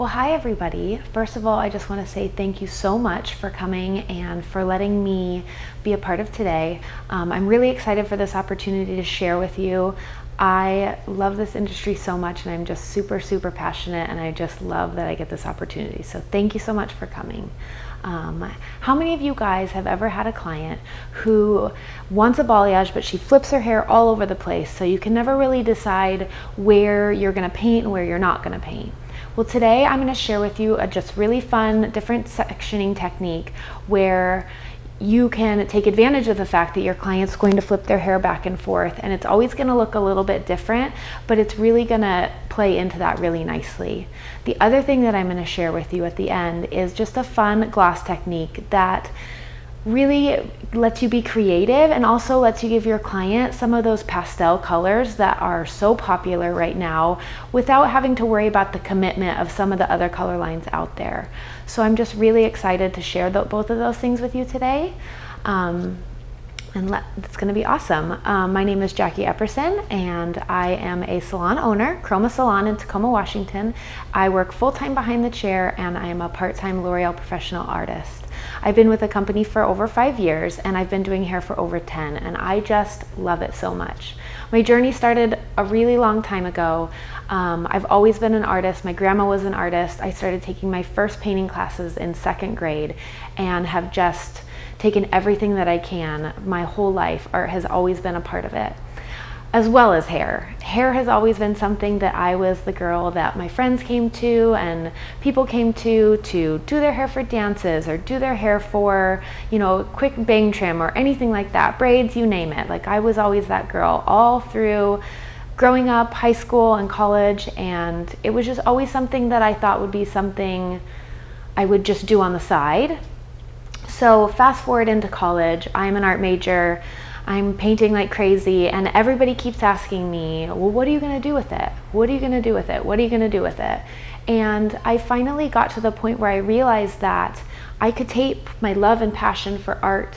Well, hi everybody. First of all, I just want to say thank you so much for coming and for letting me be a part of today. I'm really excited for this opportunity to share with you. I love this industry so much and I'm just super passionate, and I just love that I get this opportunity. So thank you so much for coming. How many of you guys have ever had a client who wants a balayage but she flips her hair all over the place, so you can never really decide where you're going to paint and where you're not going to paint? Well, today I'm going to share with you a just really fun different sectioning technique where you can take advantage of the fact that your client's going to flip their hair back and forth, and it's always going to look a little bit different, but it's really going to play into that really nicely. The other thing that I'm going to share with you at the end is just a fun gloss technique that really lets you be creative and also lets you give your client some of those pastel colors that are so popular right now without having to worry about the commitment of some of the other color lines out there. So I'm just really excited to share both of those things with you today. It's going to be awesome. My name is Jackie Epperson, and I am a salon owner, Chroma Salon in Tacoma, Washington. I work full-time behind the chair, and I am a part-time L'Oreal professional artist. I've been with the company for over 5 years, and I've been doing hair for over 10, and I just love it so much. My journey started a really long time ago. I've always been an artist. My grandma was an artist. I started taking my first painting classes in 2nd grade and have just taken everything that I can my whole life. Art has always been a part of it, as well as hair. Hair has always been something that I was the girl that my friends came to and people came to do their hair for dances or do their hair for, quick bang trim or anything like that, braids, you name it. Like, I was always that girl all through growing up, high school and college, and it was just always something that I thought would be something I would just do on the side. So fast forward into college, I'm an art major, I'm painting like crazy, and everybody keeps asking me, well, what are you going to do with it? What are you going to do with it? What are you going to do with it? And I finally got to the point where I realized that I could take my love and passion for art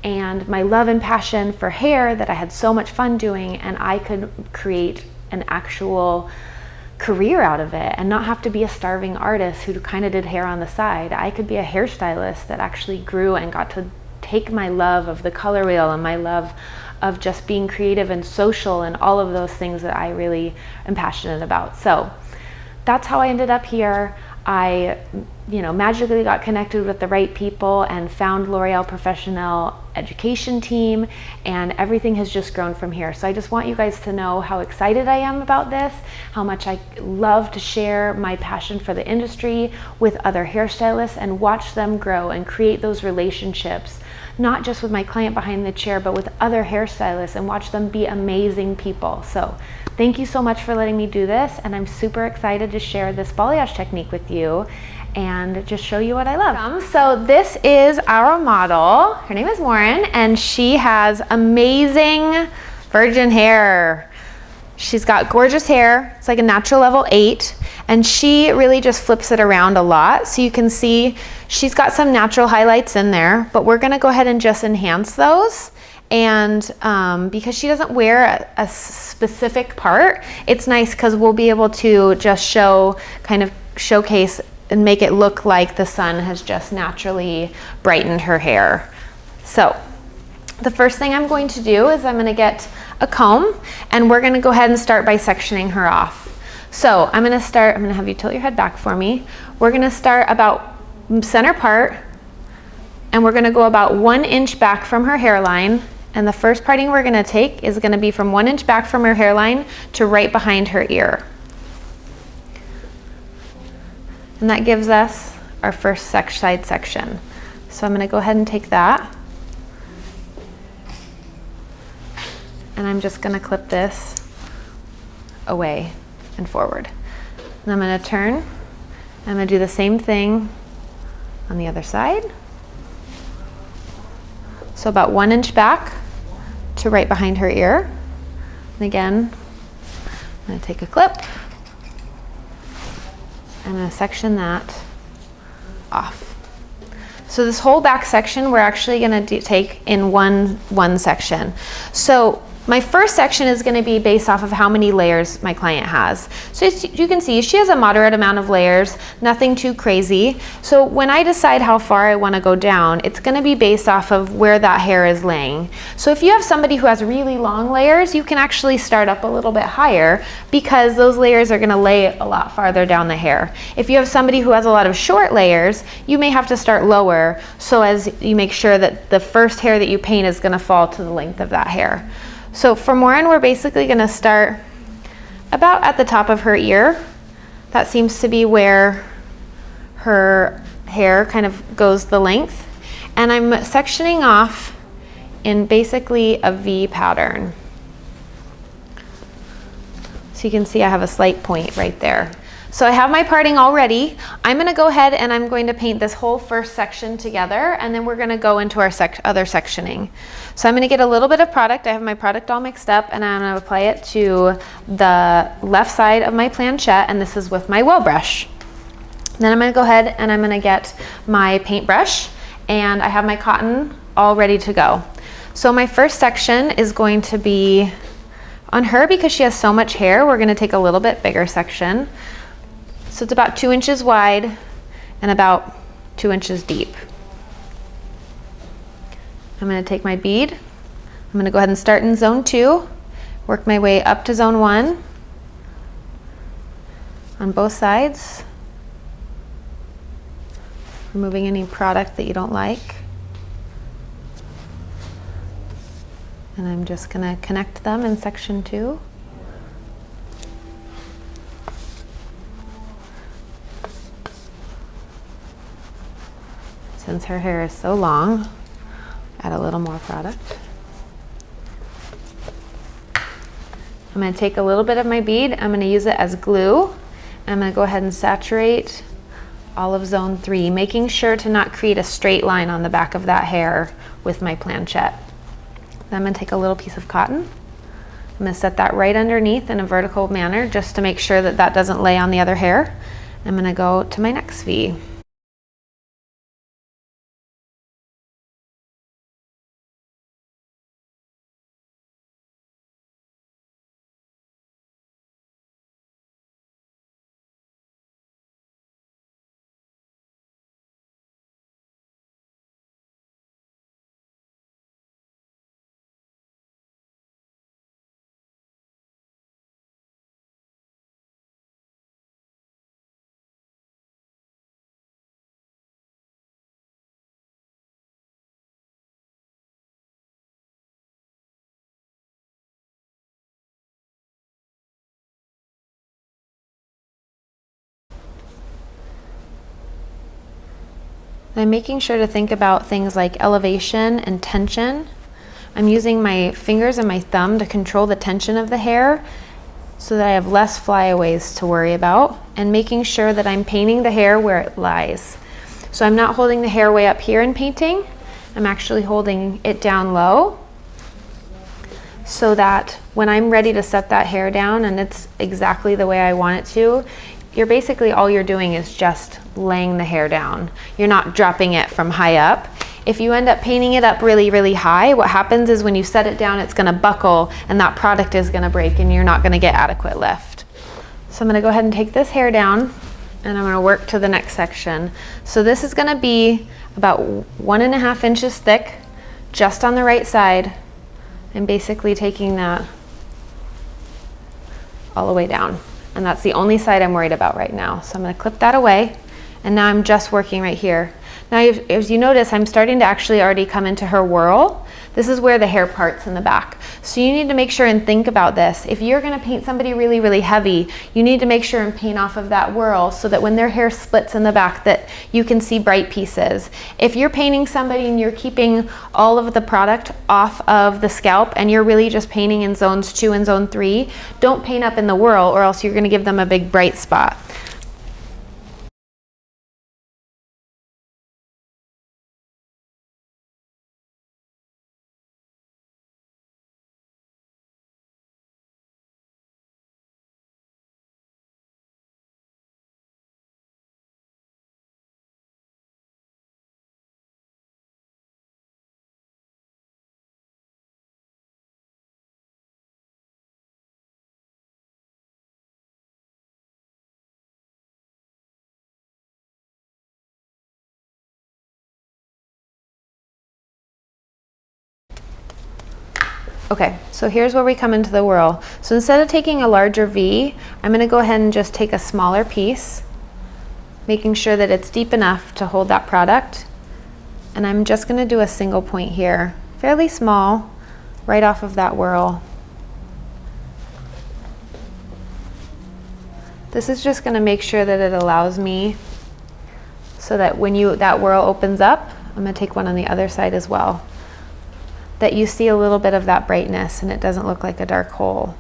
and my love and passion for hair that I had so much fun doing, and I could create an actual career out of it and not have to be a starving artist who kind of did hair on the side. I could be a hairstylist that actually grew and got to take my love of the color wheel and my love of just being creative and social and all of those things that I really am passionate about. So that's how I ended up here. I magically got connected with the right people and found L'Oreal Professionnel education team, and everything has just grown from here. So I just want you guys to know how excited I am about this, how much I love to share my passion for the industry with other hairstylists and watch them grow and create those relationships, not just with my client behind the chair, but with other hairstylists, and watch them be amazing people. So thank you so much for letting me do this, and I'm super excited to share this balayage technique with you and just show you what I love. So this is our model. Her name is Lauren, and she has amazing virgin hair. She's got gorgeous hair. It's like a natural level 8, and she really just flips it around a lot. So you can see she's got some natural highlights in there, but we're gonna go ahead and just enhance those. And because she doesn't wear a specific part, it's nice because we'll be able to just showcase and make it look like the sun has just naturally brightened her hair. So the first thing I'm going to do is I'm going to get a comb, and we're going to go ahead and start by sectioning her off. So I'm going to have you tilt your head back for me. We're going to start about center part, and we're going to go about 1 inch back from her hairline. And the first parting we're going to take is going to be from 1 inch back from her hairline to right behind her ear. And that gives us our first side section. So I'm going to go ahead and take that, and I'm just going to clip this away and forward. And I'm going to turn. I'm going to do the same thing on the other side. So about 1 inch back to right behind her ear. And again, I'm going to take a clip. I'm going to section that off. So this whole back section we're actually going to take in one section. So My first section is going to be based off of how many layers my client has. So as you can see, she has a moderate amount of layers, nothing too crazy. So when I decide how far I want to go down, it's going to be based off of where that hair is laying. So if you have somebody who has really long layers, you can actually start up a little bit higher because those layers are going to lay a lot farther down the hair. If you have somebody who has a lot of short layers, you may have to start lower so as you make sure that the first hair that you paint is going to fall to the length of that hair. So for Maureen, we're basically going to start about at the top of her ear. That seems to be where her hair kind of goes the length. And I'm sectioning off in basically a V pattern. So you can see I have a slight point right there. So I have my parting all ready. I'm going to go ahead and I'm going to paint this whole first section together, and then we're going to go into our other sectioning. So I'm going to get a little bit of product. I have my product all mixed up, and I'm going to apply it to the left side of my planchette, and this is with my weld brush. Then I'm going to go ahead and I'm going to get my paintbrush, and I have my cotton all ready to go. So my first section is going to be on her. Because she has so much hair, we're going to take a little bit bigger section. So it's about 2 inches wide and about 2 inches deep. I'm going to take my bead. I'm going to go ahead and start in zone 2, work my way up to zone 1 on both sides, removing any product that you don't like. And I'm just going to connect them in section 2. Since her hair is so long, add a little more product. I'm going to take a little bit of my bead. I'm going to use it as glue. I'm going to go ahead and saturate all of zone 3, making sure to not create a straight line on the back of that hair with my planchette. Then I'm going to take a little piece of cotton. I'm going to set that right underneath in a vertical manner just to make sure that that doesn't lay on the other hair. I'm going to go to my next V. I'm making sure to think about things like elevation and tension. I'm using my fingers and my thumb to control the tension of the hair so that I have less flyaways to worry about, and making sure that I'm painting the hair where it lies. So I'm not holding the hair way up here and painting. I'm actually holding it down low so that when I'm ready to set that hair down and it's exactly the way I want it to, you're basically, all you're doing is just laying the hair down. You're not dropping it from high up. If you end up painting it up really, really high, what happens is when you set it down, it's gonna buckle and that product is gonna break and you're not gonna get adequate lift. So I'm gonna go ahead and take this hair down and I'm gonna work to the next section. So this is gonna be about 1.5 inches thick, just on the right side, and basically taking that all the way down. And that's the only side I'm worried about right now. So I'm going to clip that away, and now I'm just working right here. Now, as you notice, I'm starting to actually already come into her whirl. This is where the hair parts in the back. So you need to make sure and think about this. If you're going to paint somebody really, really heavy, you need to make sure and paint off of that whirl so that when their hair splits in the back, that you can see bright pieces. If you're painting somebody and you're keeping all of the product off of the scalp and you're really just painting in zones 2 and zone 3, don't paint up in the whirl, or else you're going to give them a big bright spot. Okay, so here's where we come into the whirl. So instead of taking a larger V, I'm gonna go ahead and just take a smaller piece, making sure that it's deep enough to hold that product. And I'm just gonna do a single point here, fairly small, right off of that whirl. This is just gonna make sure that it allows me so that when that whirl opens up, I'm gonna take one on the other side as well, that you see a little bit of that brightness and it doesn't look like a dark hole.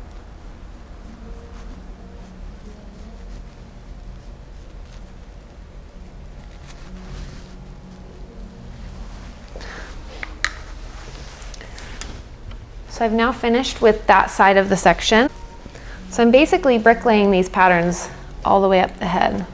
So I've now finished with that side of the section. So I'm basically bricklaying these patterns all the way up the head.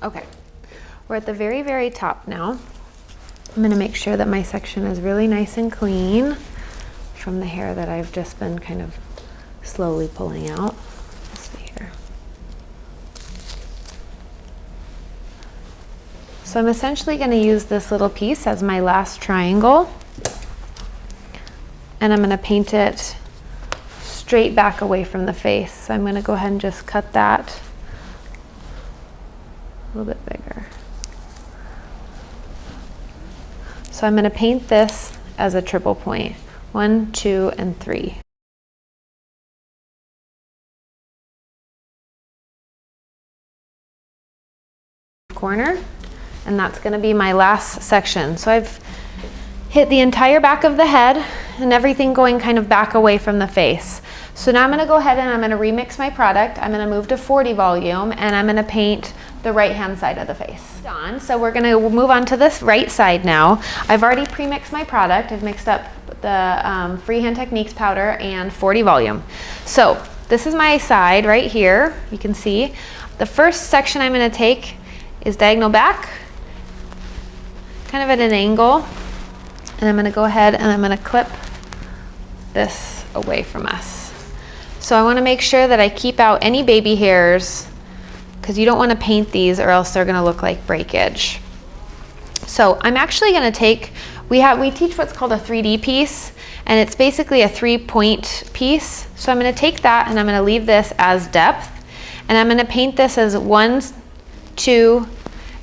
Okay, we're at the very, very top now. I'm gonna make sure that my section is really nice and clean from the hair that I've just been kind of slowly pulling out. Let's see here. So I'm essentially gonna use this little piece as my last triangle, and I'm gonna paint it straight back away from the face. So I'm gonna go ahead and just cut that a little bit bigger. So I'm going to paint this as a triple point. 1, 2, and 3. Corner, and that's going to be my last section. So I've hit the entire back of the head and everything going kind of back away from the face. So now I'm gonna go ahead and I'm gonna remix my product. I'm gonna move to 40 volume and I'm gonna paint the right-hand side of the face. Done. So we're gonna move on to this right side now. I've already pre-mixed my product. I've mixed up the Freehand Techniques powder and 40 volume. So this is my side right here. You can see the first section I'm gonna take is diagonal back, kind of at an angle. And I'm gonna go ahead and I'm gonna clip this away from us. So I wanna make sure that I keep out any baby hairs because you don't wanna paint these or else they're gonna look like breakage. So I'm actually gonna take, we teach what's called a 3D piece, and it's basically a 3-point piece. So I'm gonna take that and I'm gonna leave this as depth, and I'm gonna paint this as 1, 2,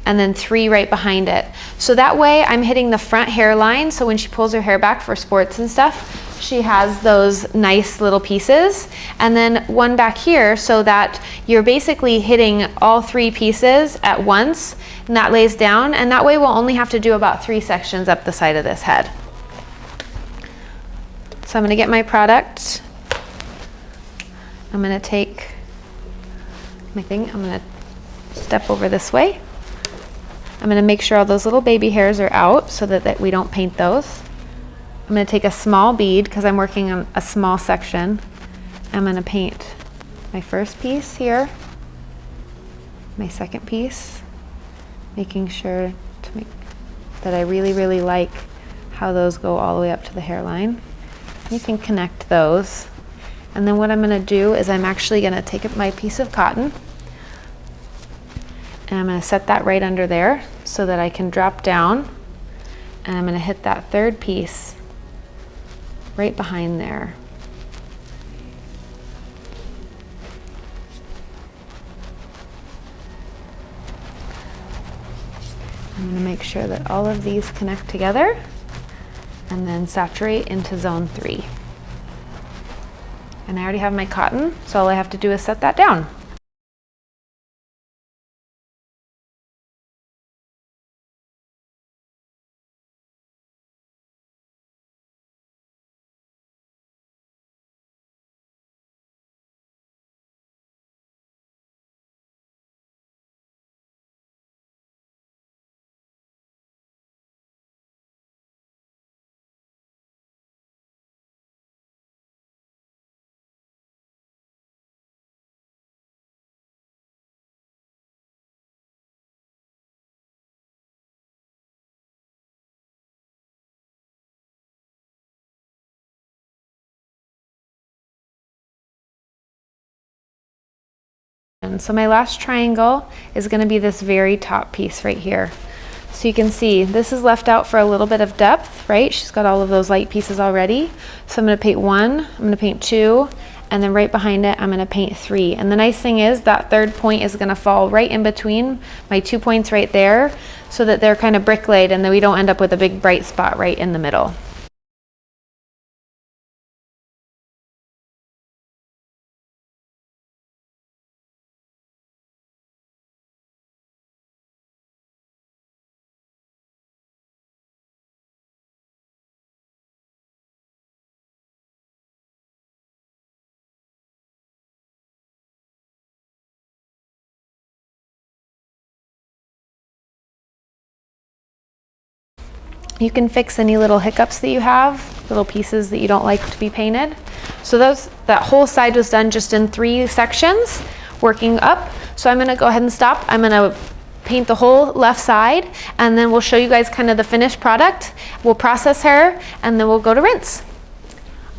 and then 3 right behind it. So that way I'm hitting the front hairline, so when she pulls her hair back for sports and stuff, she has those nice little pieces. And then 1 back here, so that you're basically hitting all 3 pieces at once, and that lays down, and that way we'll only have to do about 3 sections up the side of this head. So I'm gonna get my product. I'm gonna take my thing, I'm gonna step over this way. I'm gonna make sure all those little baby hairs are out so that we don't paint those. I'm gonna take a small bead because I'm working on a small section. I'm gonna paint my first piece here, my second piece, making sure that I really, really like how those go all the way up to the hairline. You can connect those. And then what I'm gonna do is I'm actually gonna take up my piece of cotton and I'm gonna set that right under there so that I can drop down, and I'm gonna hit that third piece right behind there. I'm gonna make sure that all of these connect together and then saturate into zone 3. And I already have my cotton, so all I have to do is set that down. And so my last triangle is going to be this very top piece right here. So you can see this is left out for a little bit of depth, right? She's got all of those light pieces already. So I'm going to paint 1, I'm going to paint 2, and then right behind it I'm going to paint 3. And the nice thing is that third point is going to fall right in between my 2 points right there, so that they're kind of brick laid and then we don't end up with a big bright spot right in the middle. You can fix any little hiccups that you have, little pieces that you don't like to be painted. So that whole side was done just in 3 sections, working up. So I'm gonna go ahead and stop. I'm gonna paint the whole left side, and then we'll show you guys kind of the finished product. We'll process her, and then we'll go to rinse.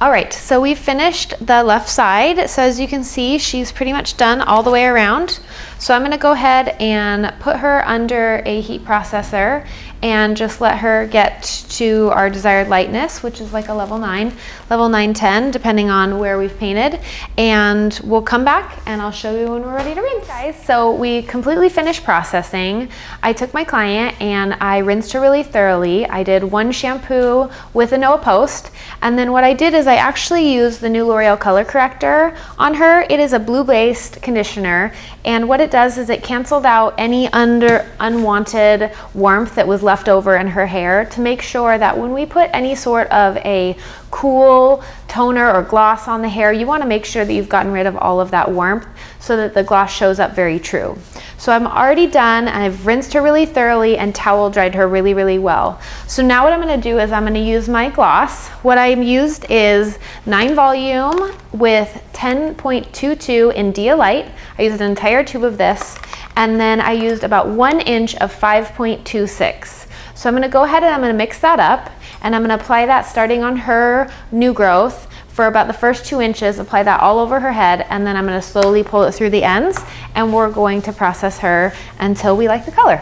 All right, so we've finished the left side. So as you can see, she's pretty much done all the way around. So I'm gonna go ahead and put her under a heat processor and just let her get to our desired lightness, which is like a level 9, level 9, 10, depending on where we've painted. And we'll come back and I'll show you when we're ready to rinse. Guys, so we completely finished processing. I took my client and I rinsed her really thoroughly. I did 1 shampoo with a Noah Post. And then what I did is I actually used the new L'Oreal Color Corrector on her. It is a blue-based conditioner, and what it does is it canceled out any unwanted warmth that was left over in her hair to make sure that when we put any sort of a cool toner or gloss on the hair, you want to make sure that you've gotten rid of all of that warmth so that the gloss shows up very true. So I'm already done. I've rinsed her really thoroughly and towel dried her really, really well. So now what I'm going to do is I'm going to use my gloss. What I used is 9 volume with 10.22 in Dia Light. I used an entire tube of this, and then I used about 1 inch of 5.26. So I'm going to go ahead and I'm going to mix that up, and I'm going to apply that starting on her new growth for about the first 2 inches, apply that all over her head, and then I'm going to slowly pull it through the ends, and we're going to process her until we like the color.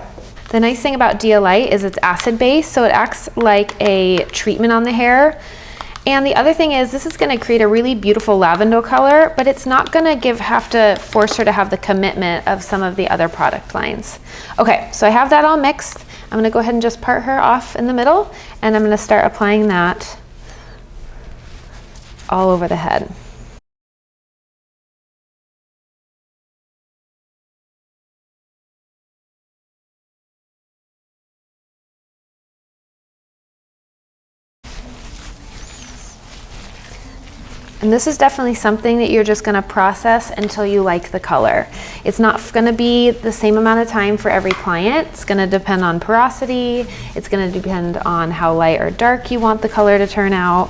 The nice thing about Dia Light is it's acid based, so it acts like a treatment on the hair. And the other thing is this is going to create a really beautiful lavender color, but it's not going to have to force her to have the commitment of some of the other product lines. Okay, so I have that all mixed. I'm going to go ahead and just part her off in the middle, and I'm going to start applying that all over the head. And this is definitely something that you're just going to process until you like the color. It's not going to be the same amount of time for every client. It's going to depend on porosity. It's going to depend on how light or dark you want the color to turn out.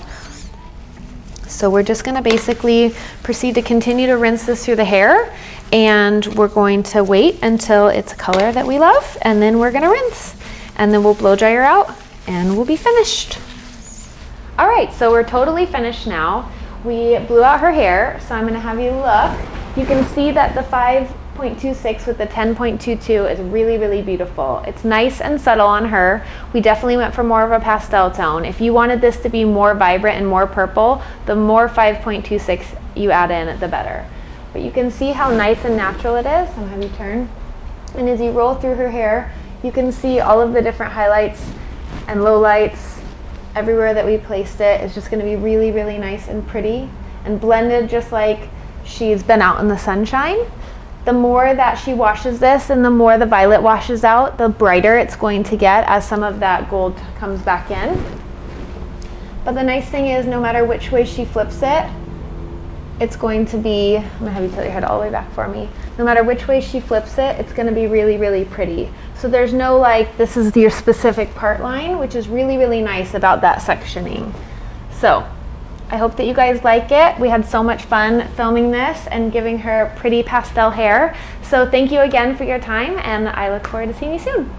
So we're just going to basically proceed to continue to rinse this through the hair, and we're going to wait until it's a color that we love, and then we're going to rinse, and then we'll blow dry her out and we'll be finished. All right, so we're totally finished now. We blew out her hair, so I'm going to have you look. You can see that the 5.26 with the 10.22 is really, really beautiful. It's nice and subtle on her. We definitely went for more of a pastel tone. If you wanted this to be more vibrant and more purple, the more 5.26 you add in, the better. But you can see how nice and natural it is. I'm going to have you turn. And as you roll through her hair, you can see all of the different highlights and lowlights. Everywhere that we placed it is just going to be really, really nice and pretty and blended just like she's been out in the sunshine. The more that she washes this and the more the violet washes out, the brighter it's going to get as some of that gold comes back in. But the nice thing is no matter which way she flips it, it's going to be, I'm going to have you tilt your head all the way back for me. No matter which way she flips it, it's going to be really, really pretty. So there's no like, this is your specific part line, which is really, really nice about that sectioning. So I hope that you guys like it. We had so much fun filming this and giving her pretty pastel hair. So thank you again for your time, and I look forward to seeing you soon.